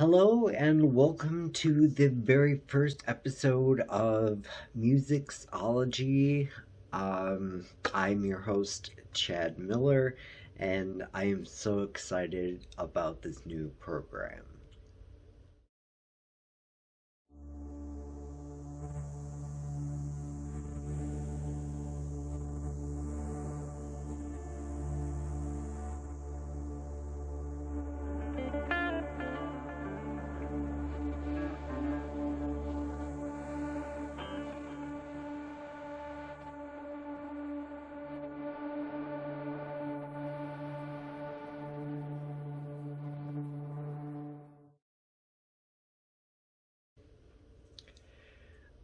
Hello and welcome to the very first episode of Muzickz-Ology. I'm your host, Chad Miller, and I am so excited about this new program.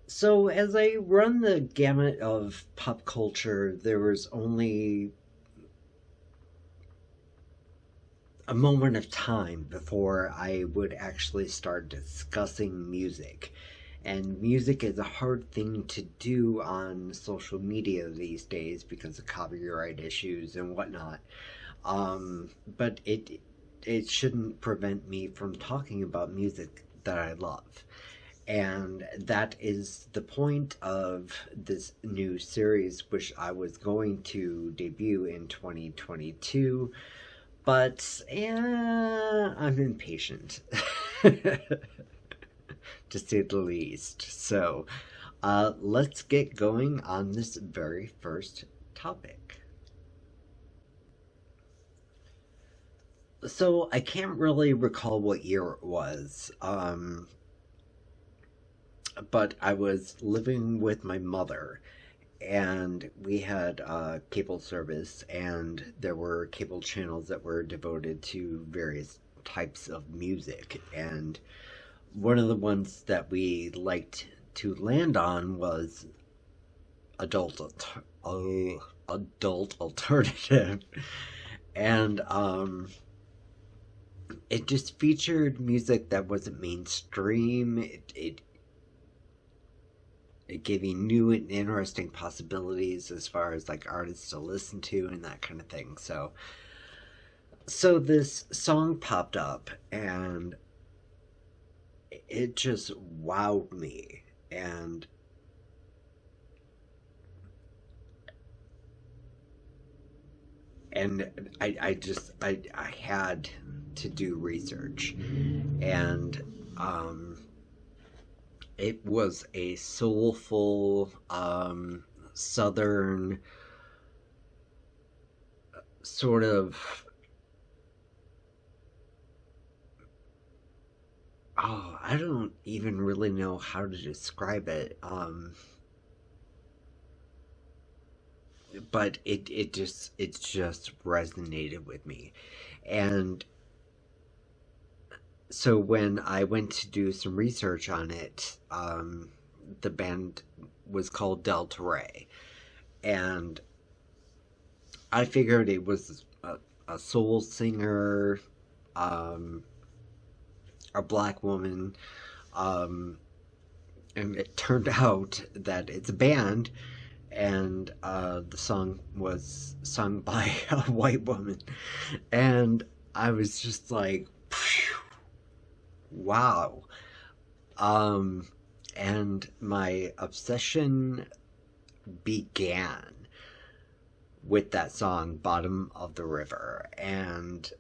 So, as I run the gamut of pop culture, there was only a moment of time before I would actually start discussing music. And music is a hard thing to do on social media these days because of copyright issues and whatnot. But it shouldn't prevent me from talking about music that I love. And that is the point of this new series, which I was going to debut in 2022, but I'm impatient, to say the least. So let's get going on this very first topic. So I can't really recall what year it was, but I was living with my mother, and we had cable service, and there were cable channels that were devoted to various types of music. And one of the ones that we liked to land on was adult alternative, and it just featured music that wasn't mainstream. It gave you new and interesting possibilities as far as like artists to listen to and that kind of thing. So this song popped up and it just wowed me. And I had to do research, and it was a soulful southern sort of, I don't even really know how to describe it, but it just resonated with me. And so when I went to do some research on it, the band was called Delta Ray, and I figured it was a soul singer, um, a black woman, um, and it turned out that it's a band, and the song was sung by a white woman, and I was just like, wow. Um, and my obsession began with that song, Bottom of the River. And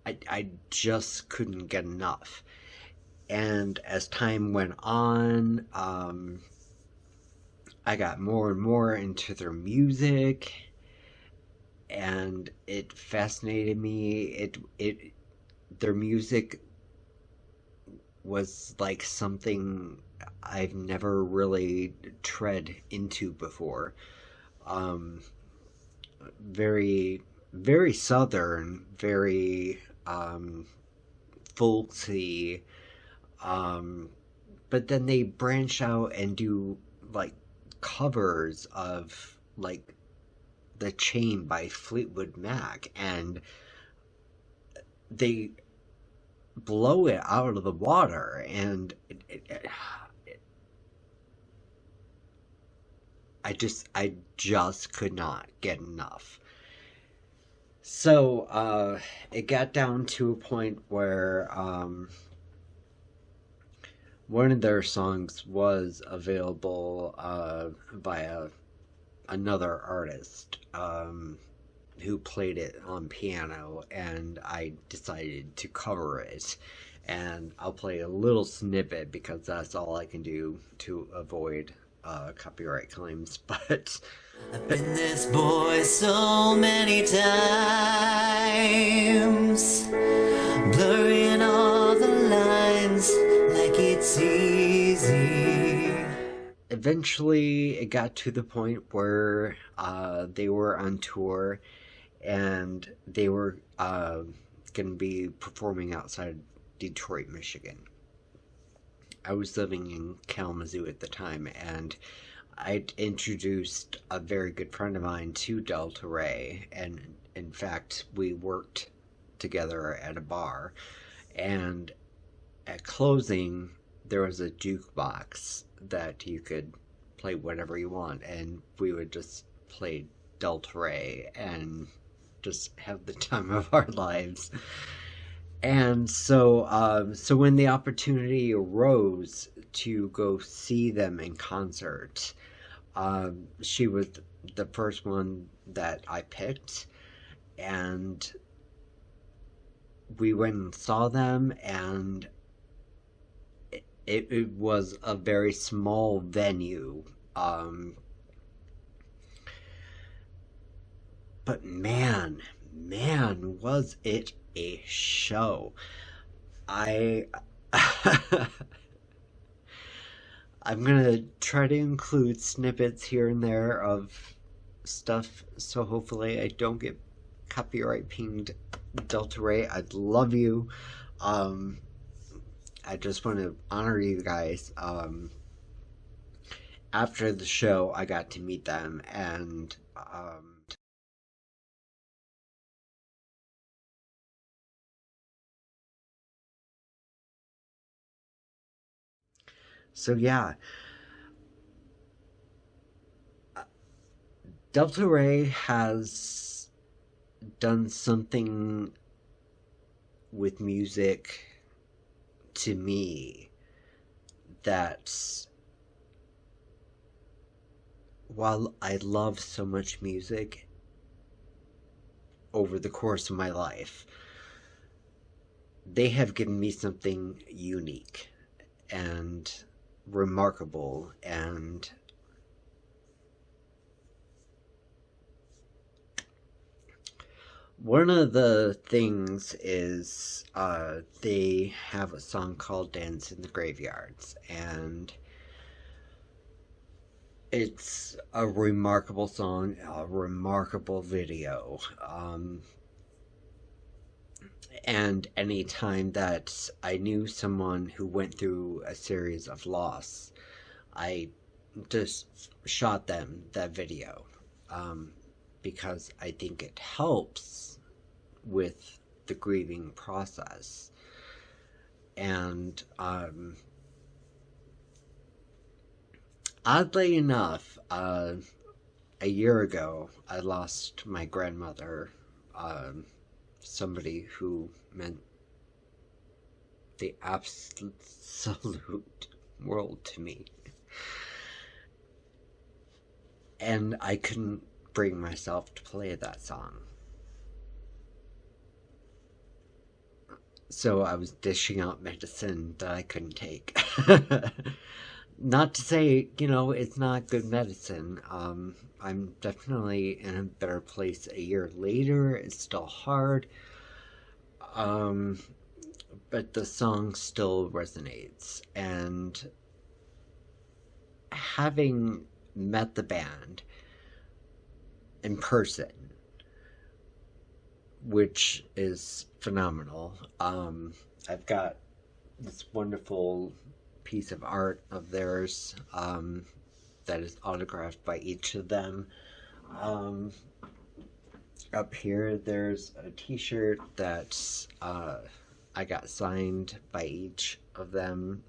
I just couldn't get enough. And as time went on, I got more and more into their music, and it fascinated me. Their music was like something I've never really tread into before. Um, very, very southern, very folksy. Um, but then they branch out and do like covers of like The Chain by Fleetwood Mac, and they blow it out of the water, and I just could not get enough. So it got down to a point where one of their songs was available by another artist who played it on piano, and I decided to cover it. And I'll play a little snippet because that's all I can do to avoid copyright claims. But I've been this boy so many times, blurring all the lines like it's easy. Eventually, it got to the point where they were on tour, and they were going to be performing outside Detroit, Michigan. I was living in Kalamazoo at the time, and I'd introduced a very good friend of mine to Delta Ray, and in fact, we worked together at a bar. And at closing, there was a jukebox that you could play whatever you want, and we would just play Delta Ray and just have the time of our lives. And so when the opportunity arose to go see them in concert, she was the first one that I picked, and we went and saw them, and it was a very small venue, but man, was it a show. I'm gonna try to include snippets here and there of stuff, so hopefully I don't get copyright pinged. Delta Ray, I'd love you. I just want to honor you guys. After the show, I got to meet them, and so yeah, Delta Ray has done something with music to me that, while I love so much music over the course of my life, they have given me something unique and remarkable, and one of the things is they have a song called Dance in the Graveyards, and it's a remarkable song, a remarkable video. And any time that I knew someone who went through a series of loss, I just shot them that video, because I think it helps with the grieving process. And oddly enough, a year ago, I lost my grandmother, somebody who meant the absolute world to me. And I couldn't bring myself to play that song. So I was dishing out medicine that I couldn't take. Not to say, it's not good medicine. I'm definitely in a better place a year later. It's still hard. But the song still resonates. And having met the band in person, which is phenomenal. I've got this wonderful piece of art of theirs that is autographed by each of them. Up here, there's a t-shirt that I got signed by each of them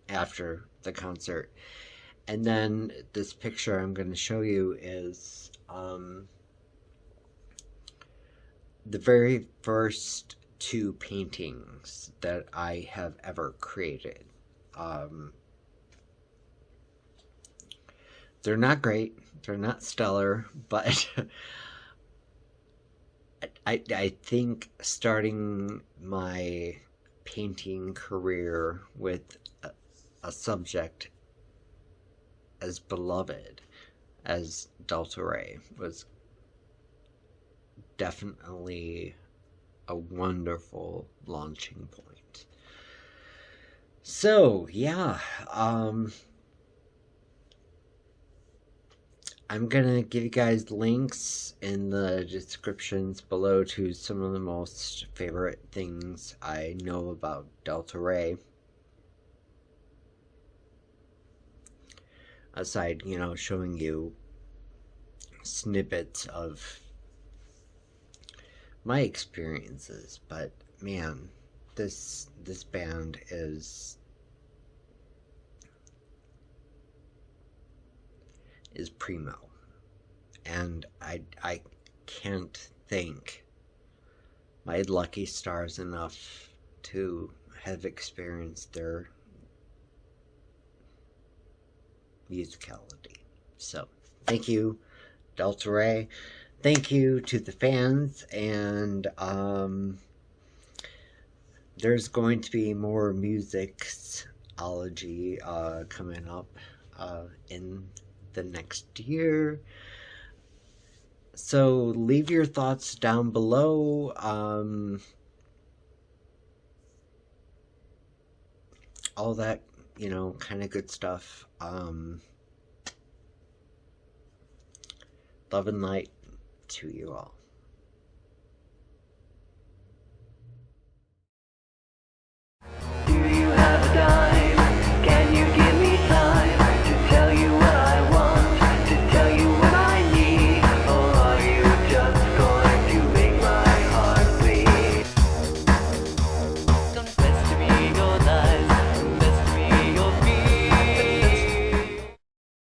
after the concert. And then this picture I'm going to show you is the very first two paintings that I have ever created. They're not great, they're not stellar, but I think starting my painting career with a subject as beloved as Delta Ray was definitely a wonderful launching point. So, yeah, I'm gonna give you guys links in the descriptions below to some of the most favorite things I know about Delta Ray. Aside, showing you snippets of my experiences, but man, this band is primo, and I can't thank my lucky stars enough to have experienced their musicality. So thank you, Delta Ray. Thank you to the fans, and there's going to be more Muzickz-Ology coming up in the next year. So leave your thoughts down below. All that, kind of good stuff. Love and light to you all.